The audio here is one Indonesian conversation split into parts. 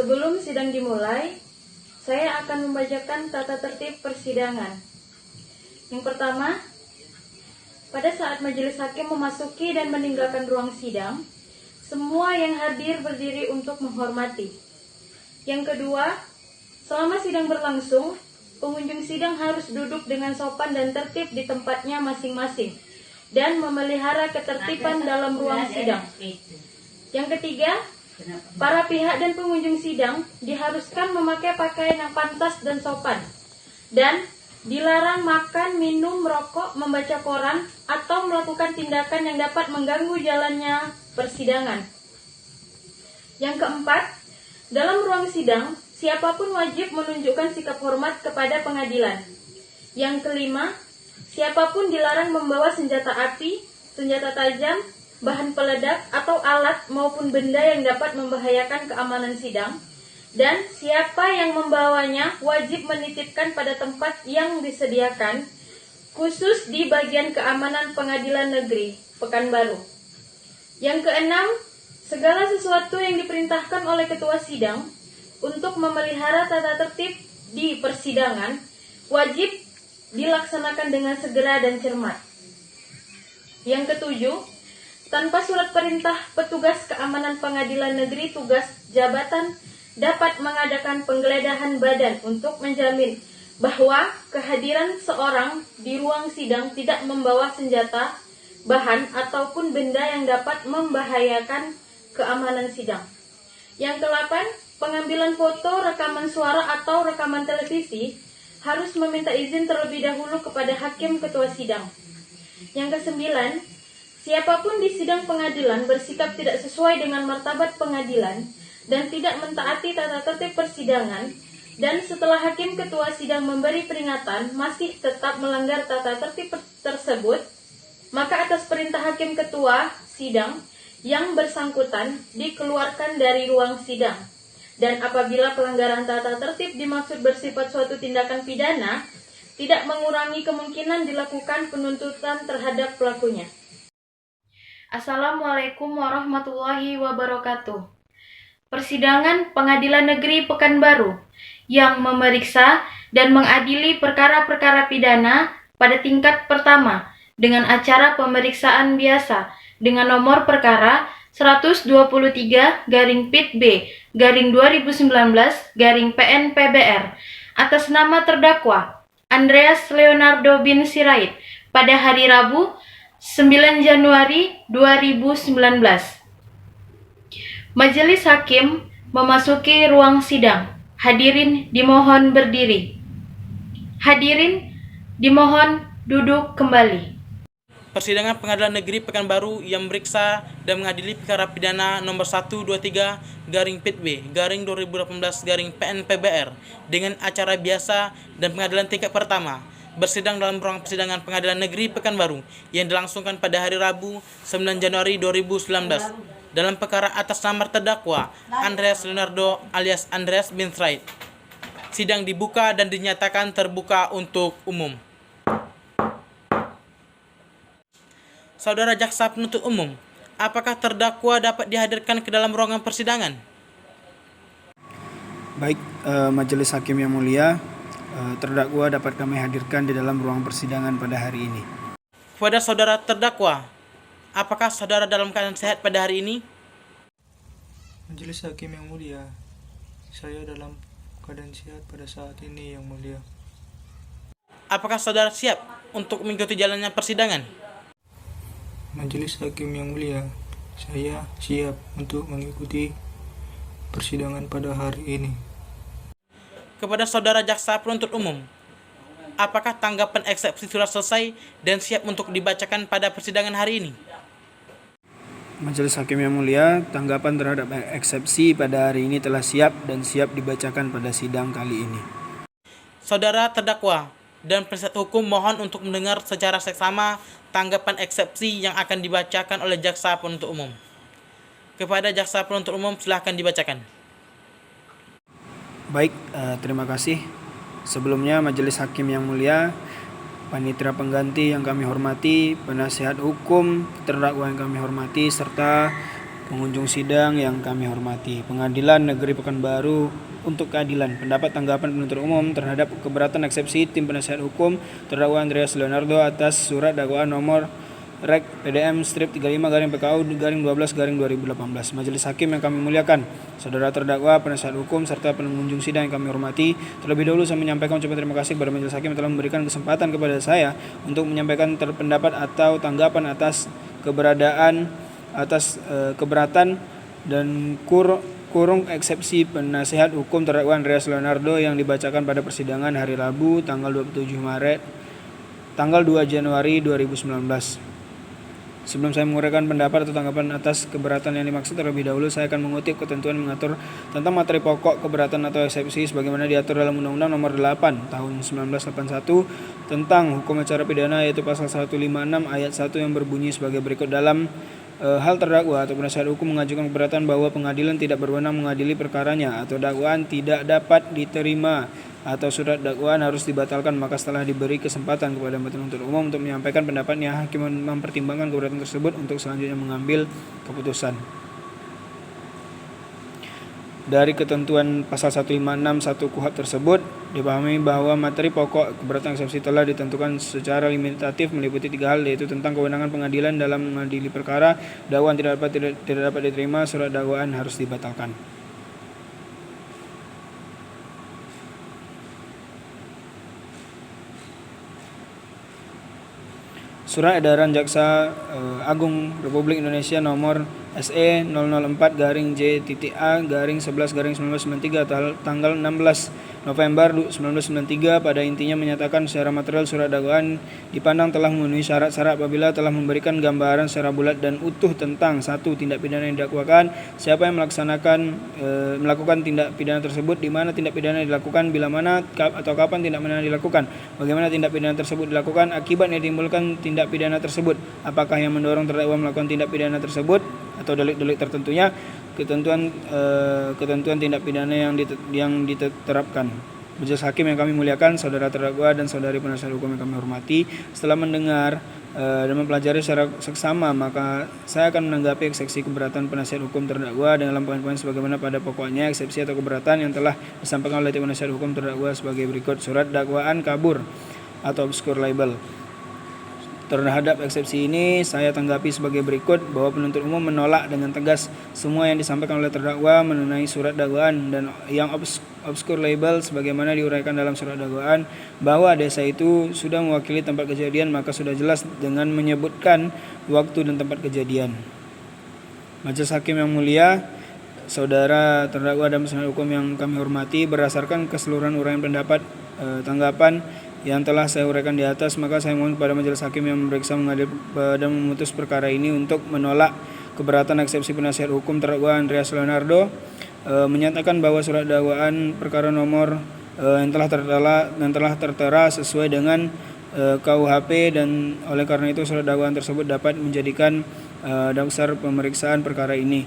Sebelum sidang dimulai, saya akan membacakan tata tertib persidangan. Yang pertama, pada saat majelis hakim memasuki dan meninggalkan ruang sidang, semua yang hadir berdiri untuk menghormati. Yang kedua, selama sidang berlangsung, pengunjung sidang harus duduk dengan sopan dan tertib di tempatnya masing-masing dan memelihara ketertiban dalam ruang sidang. Yang ketiga, para pihak dan pengunjung sidang diharuskan memakai pakaian yang pantas dan sopan, dan dilarang makan, minum, merokok, membaca koran, atau melakukan tindakan yang dapat mengganggu jalannya persidangan. Yang keempat, dalam ruang sidang, siapapun wajib menunjukkan sikap hormat kepada pengadilan. Yang kelima, siapapun dilarang membawa senjata api, senjata tajam, bahan peledak, atau alat maupun benda yang dapat membahayakan keamanan sidang. Dan siapa yang membawanya wajib menitipkan pada tempat yang disediakan, khusus di bagian keamanan Pengadilan Negeri Pekanbaru. Yang keenam, segala sesuatu yang diperintahkan oleh ketua sidang untuk memelihara tata tertib di persidangan wajib dilaksanakan dengan segera dan cermat. Yang ketujuh, tanpa surat perintah petugas keamanan Pengadilan Negeri Tugas Jabatan dapat mengadakan penggeledahan badan untuk menjamin bahwa kehadiran seorang di ruang sidang tidak membawa senjata, bahan, ataupun benda yang dapat membahayakan keamanan sidang. Yang kedelapan, pengambilan foto, rekaman suara, atau rekaman televisi harus meminta izin terlebih dahulu kepada hakim ketua sidang. Yang kesembilan, siapapun di sidang pengadilan bersikap tidak sesuai dengan martabat pengadilan dan tidak mentaati tata tertib persidangan, dan setelah hakim ketua sidang memberi peringatan masih tetap melanggar tata tertib tersebut, maka atas perintah hakim ketua sidang yang bersangkutan dikeluarkan dari ruang sidang. Dan apabila pelanggaran tata tertib dimaksud bersifat suatu tindakan pidana, tidak mengurangi kemungkinan dilakukan penuntutan terhadap pelakunya. Assalamualaikum warahmatullahi wabarakatuh. Persidangan Pengadilan Negeri Pekanbaru yang memeriksa dan mengadili perkara-perkara pidana pada tingkat pertama dengan acara pemeriksaan biasa dengan nomor perkara 123-PIT-B-2019-PN-PBR atas nama terdakwa Andreas Leonardo bin Sirait pada hari Rabu 9 Januari 2019. Majelis Hakim memasuki ruang sidang. Hadirin dimohon berdiri. Hadirin dimohon duduk kembali. Persidangan Pengadilan Negeri Pekanbaru yang memeriksa dan mengadili perkara pidana nomor 123-PIT-B-2018-PN-PBR dengan acara biasa dan pengadilan tingkat pertama bersidang dalam ruang persidangan Pengadilan Negeri Pekanbaru yang dilangsungkan pada hari Rabu 9 Januari 2019 dalam perkara atas nama terdakwa Andreas Leonardo alias Andreas bin Sirait. Sidang dibuka dan dinyatakan terbuka untuk umum. Saudara Jaksa Penuntut Umum, apakah terdakwa dapat dihadirkan ke dalam ruangan persidangan? Baik, Majelis Hakim yang mulia, terdakwa dapat kami hadirkan di dalam ruang persidangan pada hari ini. Kepada saudara terdakwa, apakah saudara dalam keadaan sehat pada hari ini? Majelis Hakim yang mulia, saya dalam keadaan sehat pada saat ini yang mulia. Apakah saudara siap untuk mengikuti jalannya persidangan? Majelis Hakim yang mulia, saya siap untuk mengikuti persidangan pada hari ini. Kepada saudara Jaksa Penuntut Umum, apakah tanggapan eksepsi sudah selesai dan siap untuk dibacakan pada persidangan hari ini? Majelis Hakim yang mulia, tanggapan terhadap eksepsi pada hari ini telah siap dan siap dibacakan pada sidang kali ini. Saudara terdakwa dan penasihat hukum mohon untuk mendengar secara seksama tanggapan eksepsi yang akan dibacakan oleh Jaksa Penuntut Umum. Kepada Jaksa Penuntut Umum, silahkan dibacakan. Baik, terima kasih. Sebelumnya Majelis Hakim yang mulia, Panitera pengganti yang kami hormati, penasihat hukum terdakwa yang kami hormati, serta pengunjung sidang yang kami hormati, Pengadilan Negeri Pekanbaru untuk keadilan. Pendapat tanggapan penuntut umum terhadap keberatan eksepsi tim penasihat hukum terdakwa Andreas Leonardo atas surat dakwaan nomor Rek PDM strip 35/PKU/12/2018. Majelis Hakim yang kami muliakan, saudara terdakwa, penasihat hukum, serta pengunjung sidang yang kami hormati, terlebih dahulu saya menyampaikan ucapan terima kasih kepada Majelis Hakim yang telah memberikan kesempatan kepada saya untuk menyampaikan pendapat atau tanggapan atas keberatan dan kurung eksepsi penasihat hukum terdakwa Andreas Leonardo yang dibacakan pada persidangan hari Rabu tanggal 2 Januari 2019. Sebelum saya menguraikan pendapat atau tanggapan atas keberatan yang dimaksud, terlebih dahulu saya akan mengutip ketentuan mengatur tentang materi pokok keberatan atau eksepsi sebagaimana diatur dalam Undang-Undang Nomor 8 Tahun 1981 tentang Hukum Acara Pidana, yaitu pasal 156 ayat 1 yang berbunyi sebagai berikut: dalam hal terdakwa atau penasihat hukum mengajukan keberatan bahwa pengadilan tidak berwenang mengadili perkaranya atau dakwaan tidak dapat diterima atau surat dakwaan harus dibatalkan, maka setelah diberi kesempatan kepada penuntut umum untuk menyampaikan pendapatnya, hakim mempertimbangkan keberatan tersebut untuk selanjutnya mengambil keputusan. Dari ketentuan pasal 156(1) KUHP tersebut dipahami bahwa materi pokok keberatan eksepsi telah ditentukan secara limitatif meliputi 3 hal, yaitu tentang kewenangan pengadilan dalam mengadili perkara, dakwaan tidak dapat diterima, surat dakwaan harus dibatalkan. Surat Edaran Jaksa Agung Republik Indonesia nomor SE 004-J.A-11-1993 tanggal 16 November 1993 pada intinya menyatakan secara material surat dakwaan dipandang telah memenuhi syarat-syarat apabila telah memberikan gambaran secara bulat dan utuh tentang satu tindak pidana yang didakwakan, siapa yang melakukan tindak pidana tersebut, di mana tindak pidana dilakukan, bila mana atau kapan tindak pidana dilakukan, bagaimana tindak pidana tersebut dilakukan, akibat yang ditimbulkan tindak pidana tersebut, apakah yang mendorong terdakwa melakukan tindak pidana tersebut atau delik-delik tertentunya, ketentuan tindak pidana yang diterapkan. Majelis Hakim yang kami muliakan, saudara terdakwa dan saudari penasihat hukum yang kami hormati, setelah mendengar dan mempelajari secara seksama, maka saya akan menanggapi eksepsi keberatan penasihat hukum terdakwa dalam poin-poin sebagaimana pada pokoknya. Eksepsi atau keberatan yang telah disampaikan oleh tim penasihat hukum terdakwa sebagai berikut: surat dakwaan kabur atau obscure libel. Terhadap eksepsi ini saya tanggapi sebagai berikut, bahwa penuntut umum menolak dengan tegas semua yang disampaikan oleh terdakwa mengenai surat dakwaan dan yang obscure libel sebagaimana diuraikan dalam surat dakwaan, bahwa desa itu sudah mewakili tempat kejadian, maka sudah jelas dengan menyebutkan waktu dan tempat kejadian. Majelis Hakim yang mulia, saudara terdakwa dan penasihat hukum yang kami hormati, berdasarkan keseluruhan uraian pendapat tanggapan yang telah saya uraikan di atas, maka saya mohon kepada Majelis Hakim yang memeriksa, mengadil dan memutus perkara ini untuk menolak keberatan eksepsi penasihat hukum terdakwa Andreas Leonardo, menyatakan bahwa surat dakwaan perkara nomor yang telah tertera sesuai dengan KUHP, dan oleh karena itu surat dakwaan tersebut dapat menjadikan dasar pemeriksaan perkara ini.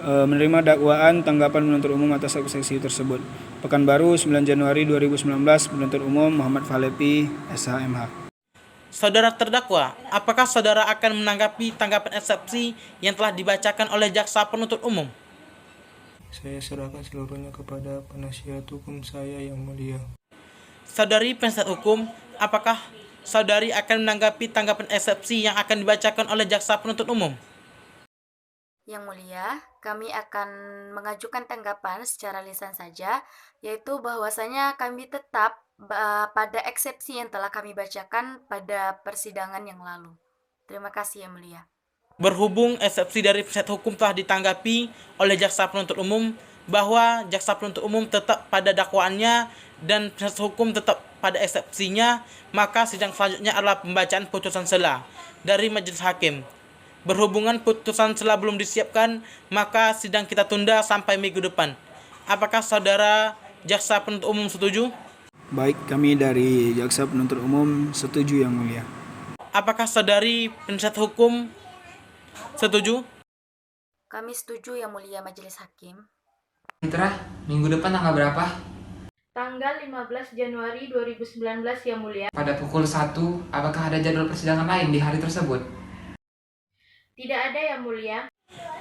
Menerima dakwaan tanggapan penuntut umum atas eksepsi tersebut. Pekanbaru, 9 Januari 2019, penuntut umum Muhammad Falepi, SHMH. Saudara terdakwa, apakah saudara akan menanggapi tanggapan eksepsi yang telah dibacakan oleh jaksa penuntut umum? Saya serahkan seluruhnya kepada penasihat hukum saya yang mulia. Saudari penasihat hukum, apakah saudari akan menanggapi tanggapan eksepsi yang akan dibacakan oleh jaksa penuntut umum? Yang mulia, kami akan mengajukan tanggapan secara lisan saja, yaitu bahwasanya kami tetap pada eksepsi yang telah kami bacakan pada persidangan yang lalu. Terima kasih Yang Mulia. Berhubung eksepsi dari penasihat hukum telah ditanggapi oleh jaksa penuntut umum, bahwa jaksa penuntut umum tetap pada dakwaannya dan penasihat hukum tetap pada eksepsinya, maka sidang selanjutnya adalah pembacaan putusan sela dari Majelis Hakim. Berhubungan putusan sela belum disiapkan, maka sidang kita tunda sampai minggu depan. Apakah saudara jaksa penuntut umum setuju? Baik, kami dari jaksa penuntut umum setuju Yang Mulia. Apakah saudari penasihat hukum setuju? Kami setuju Yang Mulia Majelis Hakim. Mitra, minggu depan tanggal berapa? Tanggal 15 Januari 2019 Yang Mulia. Pada pukul 1, apakah ada jadwal persidangan lain di hari tersebut? Tidak ada Yang Mulia.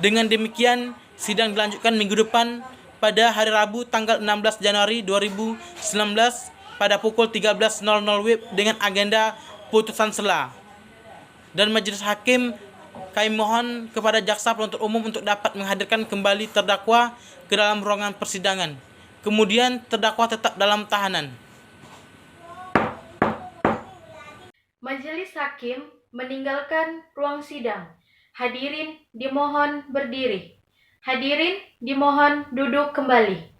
Dengan demikian, sidang dilanjutkan minggu depan pada hari Rabu tanggal 16 Januari 2019 pada pukul 13.00 WIB dengan agenda putusan sela. Dan majelis hakim kami mohon kepada jaksa penuntut umum untuk dapat menghadirkan kembali terdakwa ke dalam ruangan persidangan. Kemudian terdakwa tetap dalam tahanan. Majelis hakim meninggalkan ruang sidang. Hadirin dimohon berdiri. Hadirin dimohon duduk kembali.